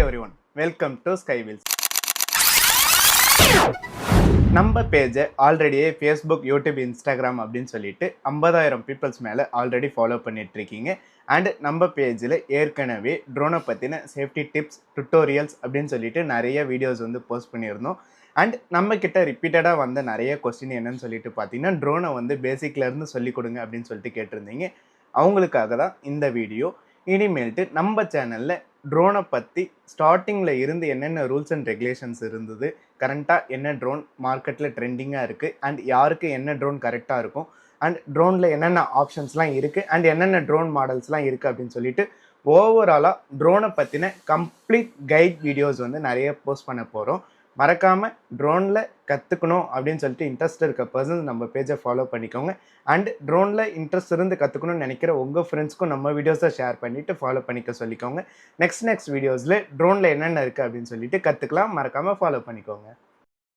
everyone, welcome to Skywheels. நம்ம பேஜை ஆல்ரெடியே Facebook YouTube Instagram அப்படின்னு சொல்லிட்டு 50,000 பீப்புள்ஸ் மேலே ஆல்ரெடி ஃபாலோ பண்ணிட்டு இருக்கீங்க. அண்ட் நம்ம பேஜில் ஏற்கனவே ட்ரோனை பற்றின சேஃப்டி டிப்ஸ் டுட்டோரியல்ஸ் அப்படின்னு சொல்லிட்டு நிறைய வீடியோஸ் வந்து போஸ்ட் பண்ணியிருந்தோம். அண்ட் நம்ம கிட்ட ரிப்பீட்டடாக வந்த நிறைய கொஸ்டின் என்னன்னு சொல்லிட்டு பார்த்தீங்கன்னா, ட்ரோனை வந்து பேசிக்லேருந்து சொல்லிக் கொடுங்க அப்படின்னு சொல்லிட்டு கேட்டிருந்தீங்க. அவங்களுக்காக தான் இந்த வீடியோ. இனிமேல்ட்டு நம்ம சேனலில் ட்ரோனை பற்றி ஸ்டார்டிங்கில் இருந்து என்னென்ன ரூல்ஸ் அண்ட் ரெகுலேஷன்ஸ் இருந்தது, கரண்ட்டாக என்ன ட்ரோன் மார்க்கெட்டில் ட்ரெண்டிங்காக இருக்குது, அண்ட் யாருக்கு என்ன ட்ரோன் கரெக்டாக இருக்கும், அண்ட் ட்ரோனில் என்னென்ன ஆப்ஷன்ஸ்லாம் இருக்குது, அண்ட் என்னென்ன ட்ரோன் மாடல்ஸ்லாம் இருக்குது அப்படின்னு சொல்லிட்டு ஓவராலாக ட்ரோனை பற்றின கம்ப்ளீட் கைட் வீடியோஸ் வந்து நிறைய போஸ்ட் பண்ண போகிறோம். மறக்காமல் ட்ரோனில் கற்றுக்கணும் அப்படின்னு சொல்லிட்டு இன்ட்ரெஸ்ட் இருக்க பர்சன்ஸ் நம்ம பேஜை ஃபாலோ பண்ணிக்கோங்க. அண்ட் ட்ரோனில் இன்ட்ரெஸ்ட் இருந்து கற்றுக்கணும்னு நினைக்கிற உங்கள் ஃப்ரெண்ட்ஸ்க்கும் நம்ம வீடியோஸை ஷேர் பண்ணிவிட்டு ஃபாலோ பண்ணிக்க சொல்லிக்கோங்க. நெக்ஸ்ட் வீடியோஸில் ட்ரோனில் என்னென்ன இருக்குது அப்படின்னு சொல்லிட்டு கற்றுக்கலாம். மறக்காமல் ஃபாலோ பண்ணிக்கோங்க.